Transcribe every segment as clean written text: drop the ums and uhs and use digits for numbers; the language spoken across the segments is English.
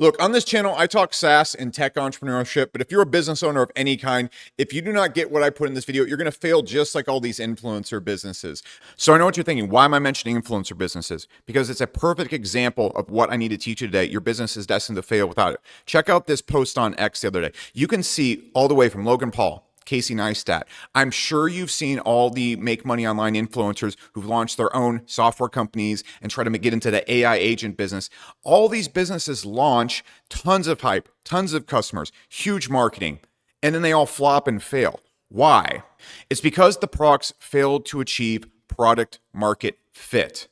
Look, on this channel, I talk SaaS and tech entrepreneurship, but if you're a business owner of any kind, if you do not get what I put in this video, you're going to fail just like all these influencer businesses. So I know what you're thinking. Why am I mentioning influencer businesses? Because it's a perfect example of what I need to teach you today. Your business is destined to fail without it. Check out this post on X the other day. You can see all the way from Logan Paul, Casey Neistat. I'm sure you've seen all the make money online influencers who've launched their own software companies and try to get into the AI agent business. All these businesses launch tons of hype, tons of customers, huge marketing, and then they all flop and fail. Why? It's because the products failed to achieve product market fit.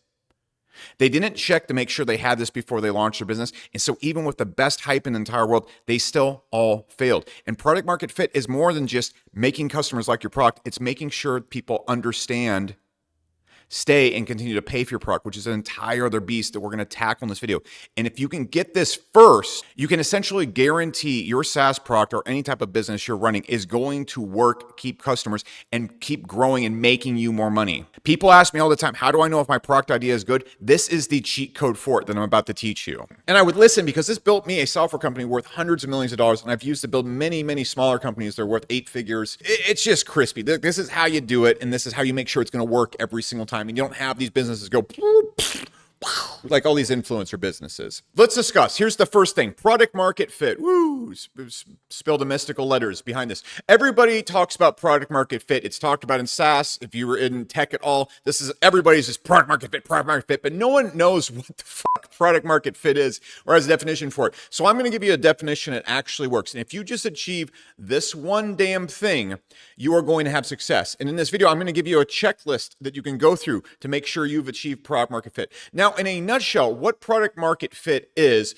They didn't check to make sure they had this before they launched their business. And so even with the best hype in the entire world, they still all failed. And product market fit is more than just making customers like your product. It's making sure people understand, stay, and continue to pay for your product, which is an entire other beast that we're going to tackle in this video. And if you can get this first, you can essentially guarantee your SaaS product or any type of business you're running is going to work, keep customers, and keep growing and making you more money. People ask me all the time, how do I know if my product idea is good? This is the cheat code for it that I'm about to teach you. And I would listen because this built me a software company worth hundreds of millions of dollars, and I've used to build many, many smaller companies that are worth 8 figures. It's just crispy. This is how you do it, and this is how you make sure it's going to work every single time. And you don't have these businesses go like all these influencer businesses. Let's discuss. Here's the first thing. Product market fit. Woo! Spill the mystical letters behind this. Everybody talks about product market fit. It's talked about in SaaS. If you were in tech at all, everybody's just product market fit, but no one knows what the fuck product market fit is or has a definition for it. So I'm going to give you a definition that actually works. And if you just achieve this one damn thing, you are going to have success. And in this video, I'm going to give you a checklist that you can go through to make sure you've achieved product market fit. Now, in a nutshell, what product market fit is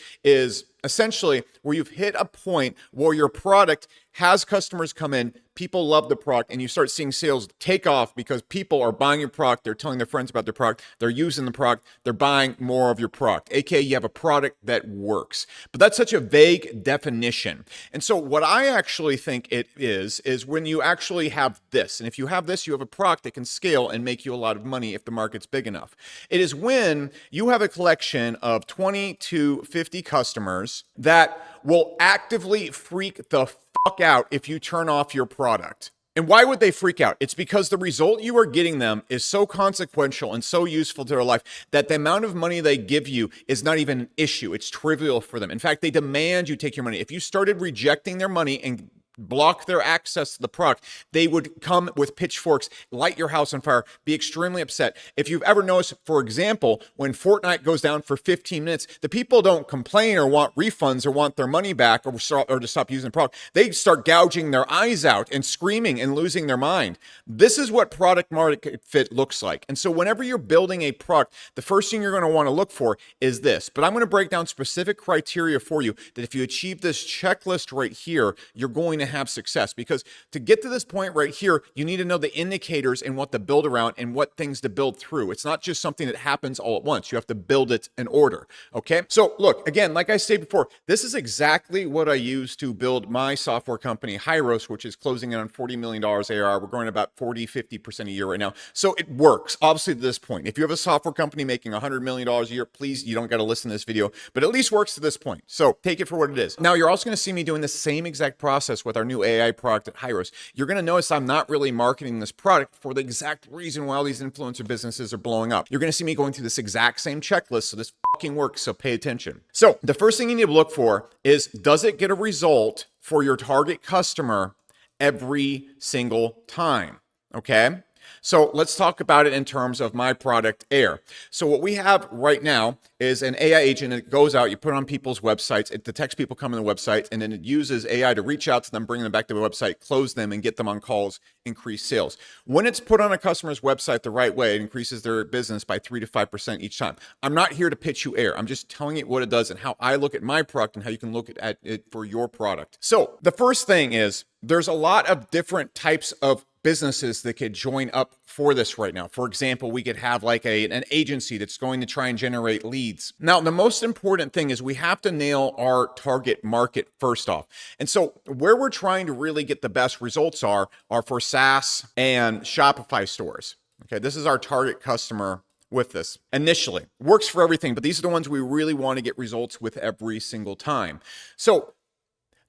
essentially where you've hit a point where your product has customers come in, people love the product, and you start seeing sales take off because people are buying your product, they're telling their friends about their product, they're using the product, they're buying more of your product, aka you have a product that works. But that's such a vague definition. And so what I actually think it is when you actually have this. And if you have this, you have a product that can scale and make you a lot of money if the market's big enough. It is when you have a collection of 20 to 50 customers that will actively freak the fuck out if you turn off your product. And why would they freak out? It's because the result you are getting them is so consequential and so useful to their life that the amount of money they give you is not even an issue. It's trivial for them. In fact, they demand you take your money. If you started rejecting their money and block their access to the product, they would come with pitchforks, light your house on fire, be extremely upset. If you've ever noticed, for example, when Fortnite goes down for 15 minutes, the people don't complain or want refunds or want their money back or to stop using the product. They start gouging their eyes out and screaming and losing their mind. This is what product market fit looks like. And so whenever you're building a product, the first thing you're going to want to look for is this. But I'm going to break down specific criteria for you that if you achieve this checklist right here, you're going to have success. Because to get to this point right here, you need to know the indicators and what to build around and what things to build through. It's not just something that happens all at once. You have to build it in order. Okay. So look, again, like I said before, this is exactly what I use to build my software company, Hyros, which is closing in on $40 million ARR. We're growing about 40-50% a year right now. So it works, obviously, to this point. If you have a software company making $100 million a year, please, you don't got to listen to this video, but at least works to this point. So take it for what it is. Now, you're also going to see me doing the same exact process with our new AI product at Hyros. You're going to notice I'm not really marketing this product for the exact reason why all these influencer businesses are blowing up. You're going to see me going through this exact same checklist, so this fucking works, so pay attention. So the first thing you need to look for is, does it get a result for your target customer every single time? Okay? So let's talk about it in terms of my product, Air. So what we have right now is an AI agent that goes out, you put it on people's websites, it detects people coming to the website, and then it uses AI to reach out to them, bring them back to the website, close them, and get them on calls, increase sales. When it's put on a customer's website the right way, it increases their business by 3 to 5% each time. I'm not here to pitch you Air. I'm just telling you what it does and how I look at my product and how you can look at it for your product. So the first thing is, there's a lot of different types of businesses that could join up for this right now. For example, we could have like an agency that's going to try and generate leads. Now, the most important thing is we have to nail our target market first off. And so where we're trying to really get the best results are for SaaS and Shopify stores. Okay, this is our target customer with this initially. Works for everything, but these are the ones we really want to get results with every single time. So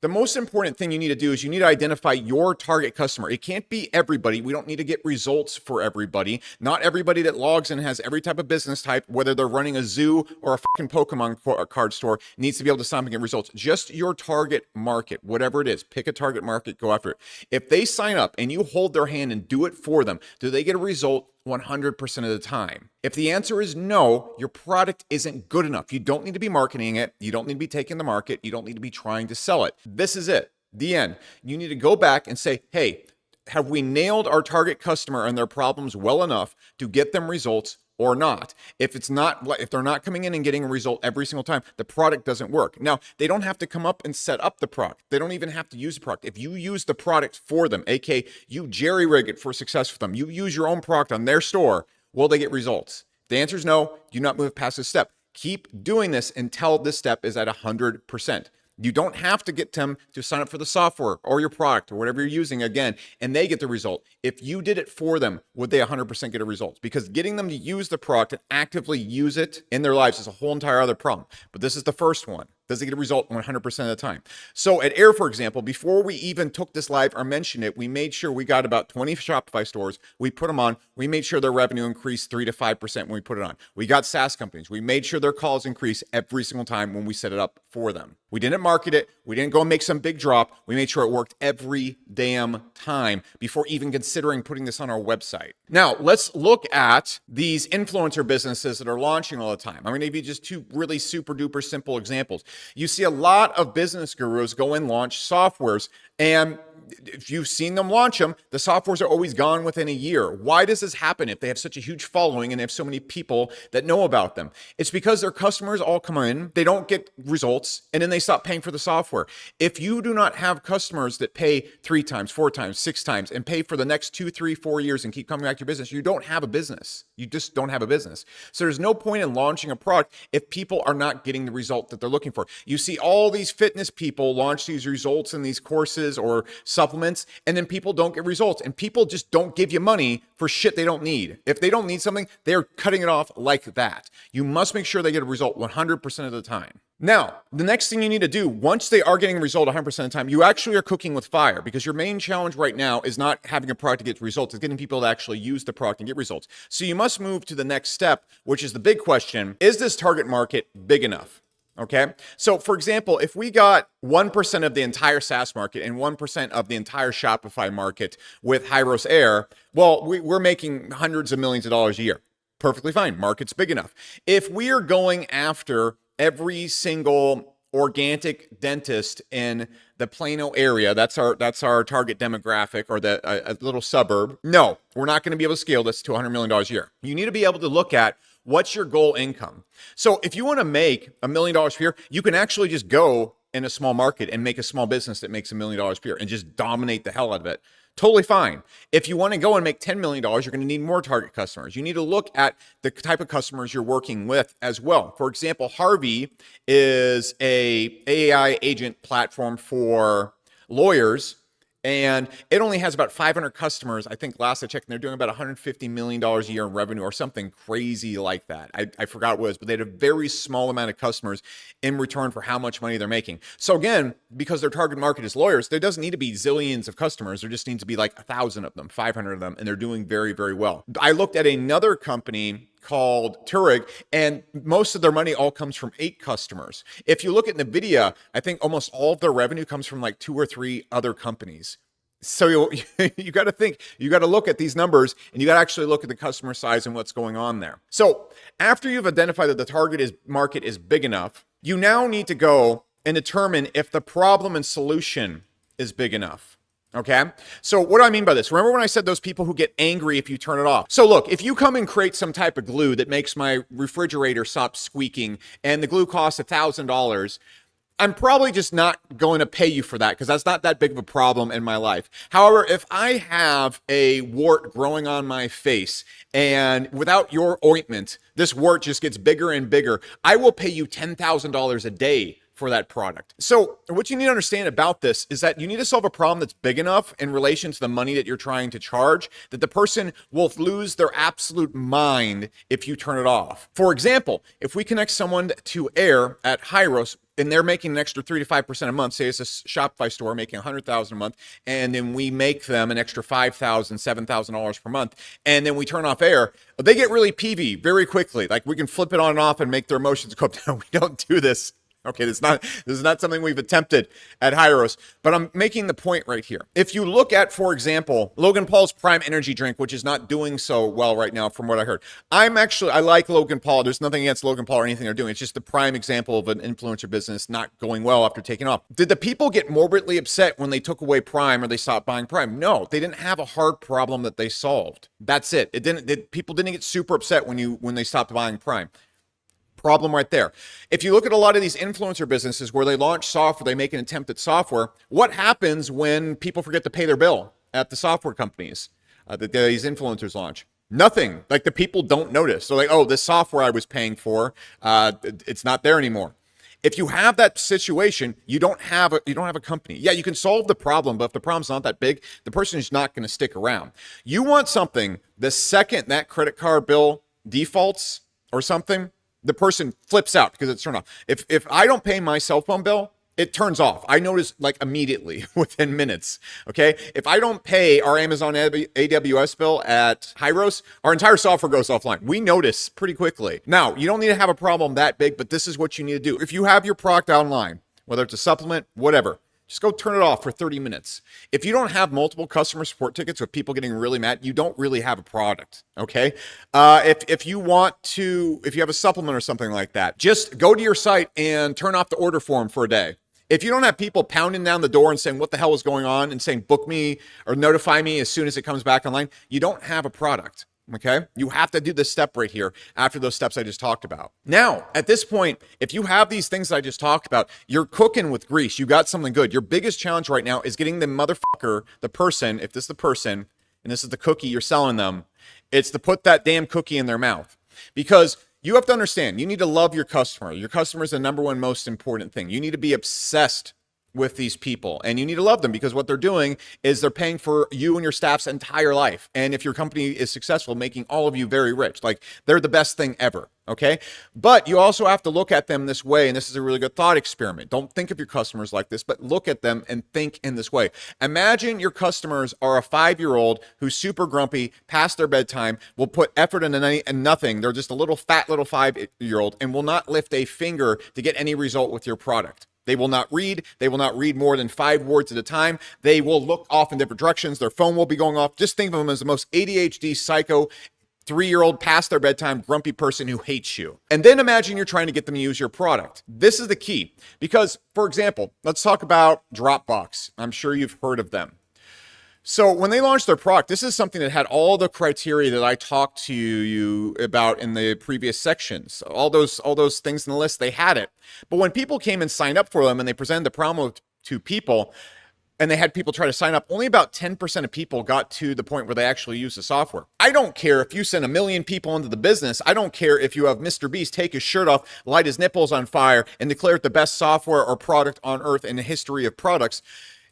the most important thing you need to do is you need to identify your target customer. It can't be everybody. We don't need to get results for everybody. Not everybody that logs in has every type of business type, whether they're running a zoo or a fucking Pokemon card store, needs to be able to sign up and get results. Just your target market, whatever it is, pick a target market, go after it. If they sign up and you hold their hand and do it for them, do they get a result 100% of the time? If the answer is no, your product isn't good enough. You don't need to be marketing it. You don't need to be taking the market. You don't need to be trying to sell it. This is it. The end. You need to go back and say, hey, have we nailed our target customer and their problems well enough to get them results or not? If they're not coming in and getting a result every single time, the product doesn't work. Now, they don't have to come up and set up the product. They don't even have to use the product. If you use the product for them, aka you jerry rig it for success for them, you use your own product on their store, will they get results? The answer is no. Do not move past this step. Keep doing this until this step is at 100%. You don't have to get them to sign up for the software or your product or whatever you're using again, and they get the result. If you did it for them, would they 100% get a result? Because getting them to use the product and actively use it in their lives is a whole entire other problem. But this is the first one. Does it get a result 100% of the time? So at Air, for example, before we even took this live or mentioned it, we made sure we got about 20 Shopify stores. We put them on. We made sure their revenue increased 3 to 5% when we put it on. We got SaaS companies. We made sure their calls increase every single time when we set it up for them. We didn't market it. We didn't go and make some big drop. We made sure it worked every damn time before even considering putting this on our website. Now, let's look at these influencer businesses that are launching all the time. I'm going to give you just two really super duper simple examples. You see a lot of business gurus go and launch softwares, and if you've seen them launch them, the softwares are always gone within a year. Why does this happen if they have such a huge following and they have so many people that know about them? It's because their customers all come in, they don't get results, and then they stop paying for the software. If you do not have customers that pay 3 times, 4 times, 6 times, and pay for the next 2, 3, 4 years and keep coming back to your business, you don't have a business. You just don't have a business. So there's no point in launching a product if people are not getting the result that they're looking for. You see all these fitness people launch these results in these courses or supplements, and then people don't get results, and people just don't give you money for shit they don't need. If they don't need something, they're cutting it off like that. You must make sure they get a result 100% of the time. Now, the next thing you need to do, once they are getting a result 100% of the time, you actually are cooking with fire, because your main challenge right now is not having a product to get results, it's getting people to actually use the product and get results. So you must move to the next step, which is the big question: is this target market big enough? Okay. So for example, if we got 1% of the entire SaaS market and 1% of the entire Shopify market with Hyros Air, well, we're making hundreds of millions of dollars a year. Perfectly fine. Market's big enough. If we are going after every single organic dentist in the Plano area, that's our target demographic, or a little suburb, no, we're not going to be able to scale this to $100 million a year. You need to be able to look at what's your goal income. So if you want to make $1 million per year, you can actually just go in a small market and make a small business that makes $1 million per year and just dominate the hell out of it. Totally fine. If you want to go and make $10 million, you're going to need more target customers. You need to look at the type of customers you're working with as well. For example, Harvey is a AI agent platform for lawyers, and it only has about 500 customers. I think last I checked, and they're doing about $150 million a year in revenue or something crazy like that. I forgot what it was, but they had a very small amount of customers in return for how much money they're making. So again, because their target market is lawyers, there doesn't need to be zillions of customers. There just needs to be like 1,000 of them, 500 of them, and they're doing very, very well. I looked at another company called Turig, and most of their money all comes from 8 customers. If you look at NVIDIA, I think almost all of their revenue comes from like 2 or 3 other companies. So you got to think, you got to look at these numbers, and you got to actually look at the customer size and what's going on there. So after you've identified that the target market is big enough, you now need to go and determine if the problem and solution is big enough. Okay. So what do I mean by this? Remember when I said those people who get angry if you turn it off? So look, if you come and create some type of glue that makes my refrigerator stop squeaking, and the glue costs $1,000, I'm probably just not going to pay you for that, because that's not that big of a problem in my life. However, if I have a wart growing on my face, and without your ointment, this wart just gets bigger and bigger, I will pay you $10,000 a day for that product. So what you need to understand about this is that you need to solve a problem that's big enough in relation to the money that you're trying to charge that the person will lose their absolute mind if you turn it off. For example, if we connect someone to air at Hyros, and they're making an extra 3 to 5% a month, say it's a Shopify store making $100,000 a month, and then we make them an extra $5,000, $7,000 per month, and then we turn off air, they get really peevy very quickly. Like, we can flip it on and off and make their emotions go up down. We don't do this. Okay, this is not something we've attempted at Hyros, but I'm making the point right here. If you look at, for example, Logan Paul's Prime Energy drink, which is not doing so well right now from what I heard. I like Logan Paul. There's nothing against Logan Paul or anything they're doing. It's just the prime example of an influencer business not going well after taking off. Did the people get morbidly upset when they took away Prime or they stopped buying Prime? No, they didn't have a hard problem that they solved. That's it. People didn't get super upset when they stopped buying Prime. Problem right there. If you look at a lot of these influencer businesses where they launch software, they make an attempt at software, what happens when people forget to pay their bill at the software companies that these influencers launch? Nothing. Like, the people don't notice. So like, oh, this software I was paying for, it's not there anymore. If you have that situation, you don't have a company. Yeah, you can solve the problem, but if the problem's not that big, the person is not going to stick around. You want something, the second that credit card bill defaults or something, the person flips out because it's turned off. If I don't pay my cell phone bill, it turns off. I notice, like, immediately within minutes. Okay. If I don't pay our Amazon AWS bill at Hyros, our entire software goes offline. We notice pretty quickly. Now, you don't need to have a problem that big, but this is what you need to do. If you have your product online, whether it's a supplement, whatever, just go turn it off for 30 minutes. If you don't have multiple customer support tickets with people getting really mad, you don't really have a product, okay? If you have a supplement or something like that, just go to your site and turn off the order form for a day. If you don't have people pounding down the door and saying, what the hell is going on, and saying, book me or notify me as soon as it comes back online, you don't have a product. Okay, you have to do this step right here after those steps I just talked about. Now, at this point, if you have these things that I just talked about, you're cooking with grease. You got something good. Your biggest challenge right now is getting the motherfucker, the person, if this is the person, and this is the cookie you're selling them, it's to put that damn cookie in their mouth. Because you have to understand, you need to love your customer. Your customer is the number one most important thing. You need to be obsessed with these people, and you need to love them, because what they're doing is they're paying for you and your staff's entire life. And if your company is successful, making all of you very rich, like, they're the best thing ever. Okay. But you also have to look at them this way. And this is a really good thought experiment. Don't think of your customers like this, but look at them and think in this way. Imagine your customers are a 5-year-old who's super grumpy, past their bedtime, will put effort into nothing. They're just a little fat little 5-year-old and will not lift a finger to get any result with your product. They will not read. They will not read more than 5 words at a time. They will look off in different directions. Their phone will be going off. Just think of them as the most ADHD psycho 3-year-old past their bedtime grumpy person who hates you. And then imagine you're trying to get them to use your product. This is the key. Because, for example, let's talk about Dropbox. I'm sure you've heard of them. So when they launched their product, this is something that had all the criteria that I talked to you about in the previous sections. All those things in the list, they had it. But when people came and signed up for them and they presented the promo to people, and they had people try to sign up, only about 10% of people got to the point where they actually use the software. I don't care if you send 1 million people into the business. I don't care if you have Mr. Beast take his shirt off, light his nipples on fire, and declare it the best software or product on earth in the history of products.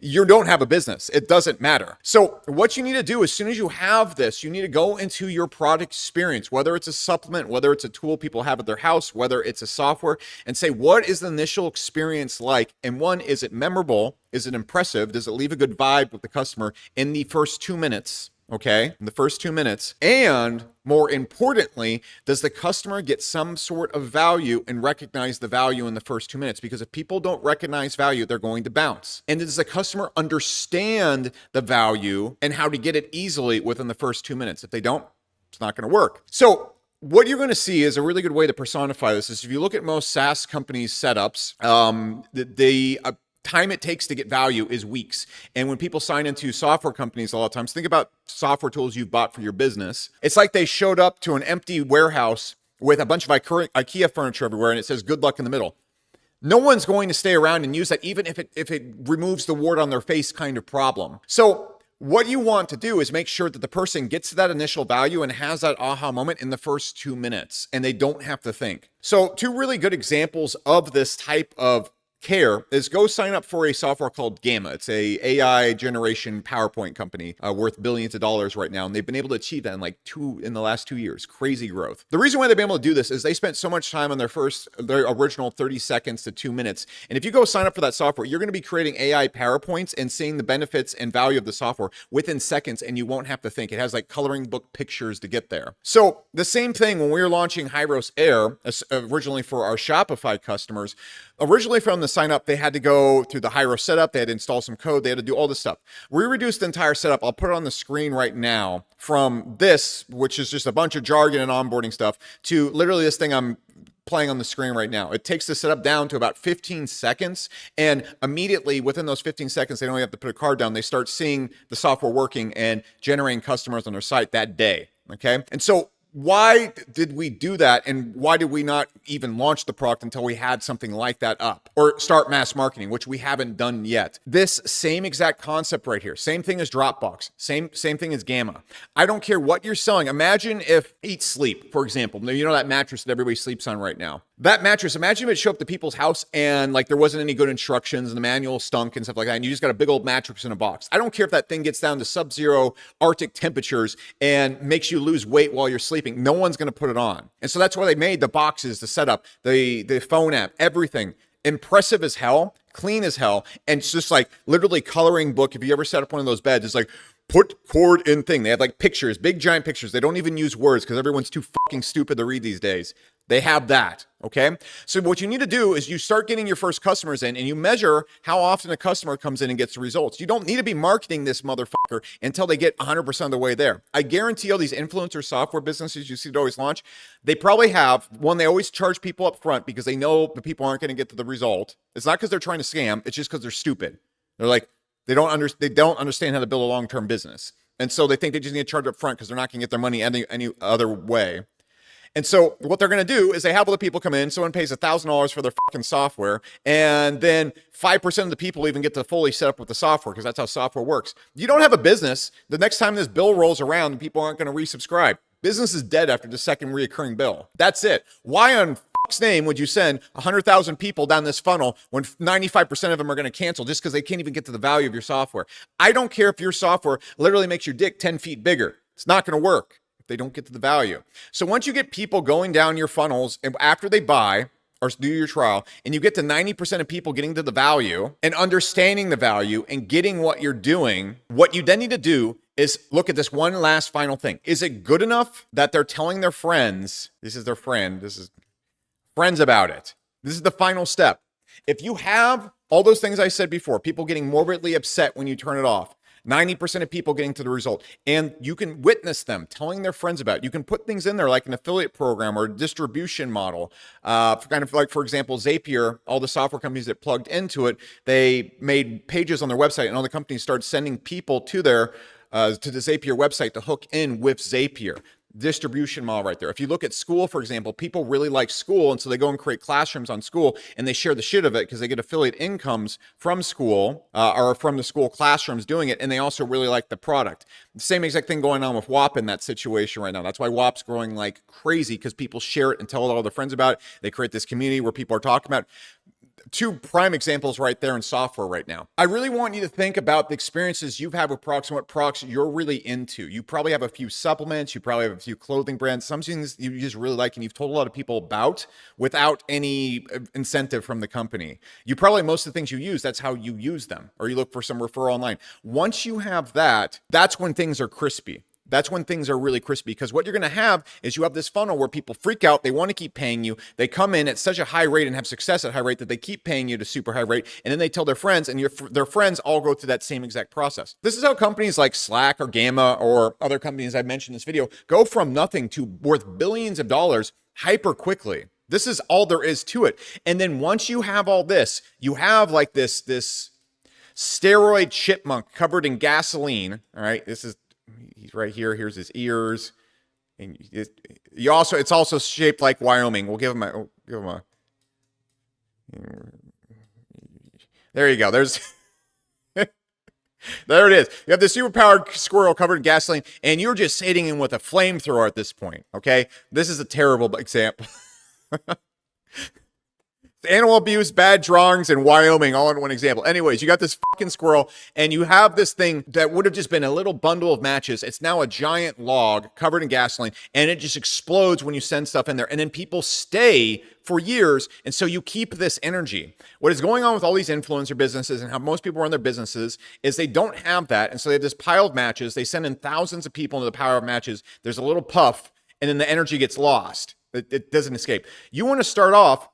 You don't have a business. It doesn't matter. So what you need to do as soon as you have this, you need to go into your product experience, whether it's a supplement, whether it's a tool people have at their house, whether it's a software, and say, what is the initial experience like? And one, is it memorable? Is it impressive? Does it leave a good vibe with the customer in the first 2 minutes? Okay, in the first 2 minutes. And more importantly, does the customer get some sort of value and recognize the value in the first 2 minutes? Because if people don't recognize value, they're going to bounce. And does the customer understand the value and how to get it easily within the first 2 minutes? If they don't, it's not going to work. So what you're going to see is a really good way to personify this is if you look at most SaaS companies' setups, time it takes to get value is weeks. And when people sign into software companies, a lot of times, think about software tools you've bought for your business. It's like they showed up to an empty warehouse with a bunch of IKEA furniture everywhere, and it says good luck in the middle. No one's going to stay around and use that, even if it removes the wart on their face kind of problem. So what you want to do is make sure that the person gets to that initial value and has that aha moment in the first 2 minutes, and they don't have to think. So 2 really good examples of this type of care is go sign up for a software called Gamma. It's a AI generation PowerPoint company worth billions of dollars right now. And they've been able to achieve that in the last 2 years. Crazy growth. The reason why they've been able to do this is they spent so much time on their original 30 seconds to 2 minutes. And if you go sign up for that software, you're going to be creating AI PowerPoints and seeing the benefits and value of the software within seconds. And you won't have to think. It has like coloring book pictures to get there. So the same thing when we were launching Hyros Air, originally for our Shopify customers, originally from the sign up, they had to go through the Hyros setup. They had to install some code. They had to do all this stuff. We reduced the entire setup. I'll put it on the screen right now from this, which is just a bunch of jargon and onboarding stuff, to literally this thing I'm playing on the screen right now. It takes the setup down to about 15 seconds. And immediately within those 15 seconds, they don't even have to put a card down. They start seeing the software working and generating customers on their site that day. Okay. And so why did we do that? And why did we not even launch the product until we had something like that up or start mass marketing, which we haven't done yet? This same exact concept right here. Same thing as Dropbox. Same thing as Gamma. I don't care what you're selling. Imagine if Eat Sleep, for example, you know that mattress that everybody sleeps on right now. That mattress, imagine if it showed up to people's house and like there wasn't any good instructions and the manual stunk and stuff like that. And you just got a big old mattress in a box. I don't care if that thing gets down to sub-zero Arctic temperatures and makes you lose weight while you're sleeping. No one's going to put it on. And so that's why they made the boxes, the setup, the phone app, everything impressive as hell, clean as hell. And it's just like literally coloring book. If you ever set up one of those beds, it's like, put cord in thing. They have like pictures, big giant pictures. They don't even use words because everyone's too fucking stupid to read these days. They have that, okay? So what you need to do is you start getting your first customers in and you measure how often a customer comes in and gets the results. You don't need to be marketing this motherfucker until they get 100% of the way there. I guarantee all these influencer software businesses you see that always launch, they probably have, one, they always charge people up front because they know the people aren't going to get to the result. It's not because they're trying to scam. It's just because they're stupid. They're like, they don't understand how to build a long-term business. And so they think they just need to charge up front because they're not going to get their money any other way. And so what they're going to do is they have all the people come in. Someone pays $1,000 for their fucking software. And then 5% of the people even get to fully set up with the software because that's how software works. You don't have a business. The next time this bill rolls around, people aren't going to resubscribe. Business is dead after the second reoccurring bill. That's it. Why on fuck's name would you send 100,000 people down this funnel when 95% of them are going to cancel just because they can't even get to the value of your software? I don't care if your software literally makes your dick 10 feet bigger. It's not going to work. They don't get to the value. So once you get people going down your funnels and after they buy or do your trial and you get to 90% of people getting to the value and understanding the value and getting what you're doing, what you then need to do is look at this one last final thing. Is it good enough that they're telling their friends, this is their friend, this is friends about it? This is the final step. If you have all those things I said before, people getting morbidly upset when you turn it off, 90% of people getting to the result, and you can witness them telling their friends about it. You can put things in there like an affiliate program or a distribution model. Kind of like, for example, Zapier, all the software companies that plugged into it, they made pages on their website and all the companies started sending people to their to the Zapier website to hook in with Zapier. Distribution model right there. If you look at school, for example, people really like school, and so they go and create classrooms on school, and they share the shit of it because they get affiliate incomes from school or from the school classrooms doing it, and they also really like the product. The same exact thing going on with WAP in that situation right now. That's why WAP's growing like crazy because people share it and tell all their friends about it. They create this community where people are talking about it. Two prime examples right there in software right now. I really want you to think about the experiences you've had with products and what products you're really into. You probably have a few supplements. You probably have a few clothing brands. Some things you just really like and you've told a lot of people about without any incentive from the company. You probably, most of the things you use, that's how you use them, or you look for some referral online. Once you have that, that's when things are crispy. That's when things are really crispy, because what you're going to have is you have this funnel where people freak out. They want to keep paying you. They come in at such a high rate and have success at high rate that they keep paying you to super high rate. And then they tell their friends, and their friends all go through that same exact process. This is how companies like Slack or Gamma or other companies I've mentioned in this video go from nothing to worth billions of dollars hyper quickly. This is all there is to it. And then once you have all this, you have like this steroid chipmunk covered in gasoline. All right. He's right here. Here's his ears, and it's also shaped like Wyoming. We'll give him a. There you go. There it is. You have the superpowered squirrel covered in gasoline, and you're just hitting him with a flamethrower at this point. Okay, this is a terrible example. Animal abuse, bad drawings in Wyoming, all in one example. Anyways, you got this fucking squirrel and you have this thing that would have just been a little bundle of matches. It's now a giant log covered in gasoline and it just explodes when you send stuff in there. And then people stay for years. And so you keep this energy. What is going on with all these influencer businesses and how most people run their businesses is they don't have that. And so they have this pile of matches. They send in thousands of people into the pile of matches. There's a little puff and then the energy gets lost. It doesn't escape. You want to start off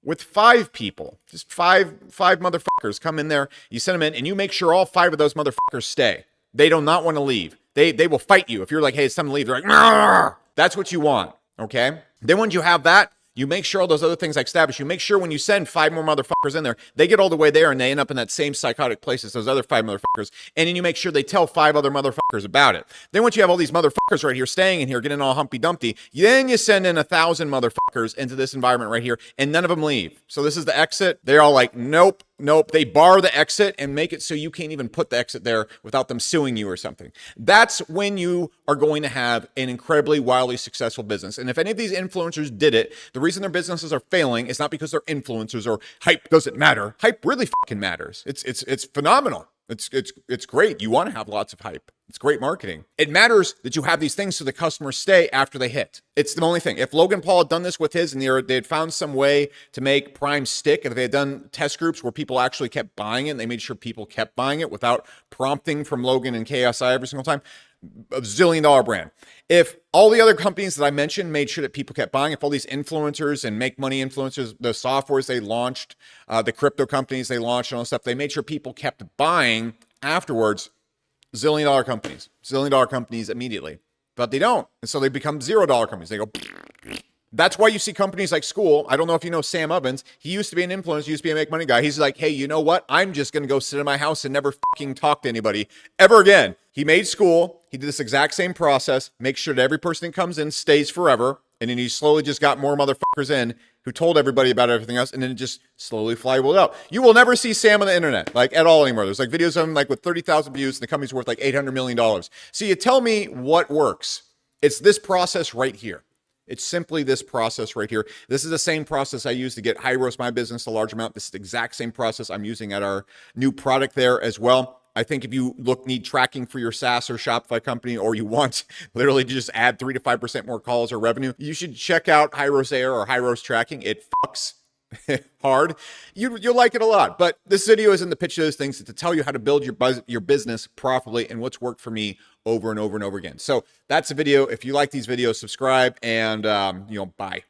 with 5 people, just five motherfuckers come in there, you send them in, and you make sure all 5 of those motherfuckers stay. They do not want to leave. They will fight you. If you're like, hey, it's time to leave, they're like, "Arr!" That's what you want, okay? Then once you have that, you make sure all those other things are established. You make sure when you send 5 more motherfuckers in there, they get all the way there and they end up in that same psychotic place as those other 5 motherfuckers. And then you make sure they tell 5 other motherfuckers about it. Then once you have all these motherfuckers right here staying in here, getting all Humpty Dumpty, then you send in 1,000 motherfuckers into this environment right here and none of them leave. So this is the exit. They're all like, nope. They bar the exit and make it so you can't even put the exit there without them suing you or something. That's when you are going to have an incredibly wildly successful business. And if any of these influencers did it, the reason their businesses are failing is not because they're influencers or hype doesn't matter. Hype really fucking matters. It's phenomenal. It's great. You want to have lots of hype. It's great marketing. It matters that you have these things so the customers stay after they hit. It's the only thing. If Logan Paul had done this with his and they had found some way to make Prime stick, and if they had done test groups where people actually kept buying it and they made sure people kept buying it without prompting from Logan and KSI every single time, a zillion-dollar brand. If all the other companies that I mentioned made sure that people kept buying, if all these influencers and make money influencers, the softwares they launched, the crypto companies they launched and all that stuff, they made sure people kept buying afterwards, zillion-dollar companies immediately. But they don't. And so they become $0 companies. They go, that's why you see companies like School. I don't know if you know Sam Ovens. He used to be an influencer, used to be a make money guy. He's like, hey, you know what? I'm just going to go sit in my house and never fucking talk to anybody ever again. He made School. He did this exact same process. Make sure that every person that comes in stays forever. And then he slowly just got more motherfuckers in who told everybody about everything else. And then it just slowly flywheeled out. You will never see Sam on the internet, like at all anymore. There's like videos of him like with 30,000 views and the company's worth like $800 million. So you tell me what works. It's this process right here. It's simply this process right here. This is the same process I use to get Hyros, my business, a large amount. This is the exact same process I'm using at our new product there as well. I think if you need tracking for your SaaS or Shopify company, or you want literally to just add 3 to 5% more calls or revenue, you should check out Hyros Air or Hyros Tracking. It fucks hard. You'll like it a lot. But this video isn't the pitch of those things. It's to tell you how to build your business properly and what's worked for me over and over and over again. So that's the video. If you like these videos, subscribe and bye.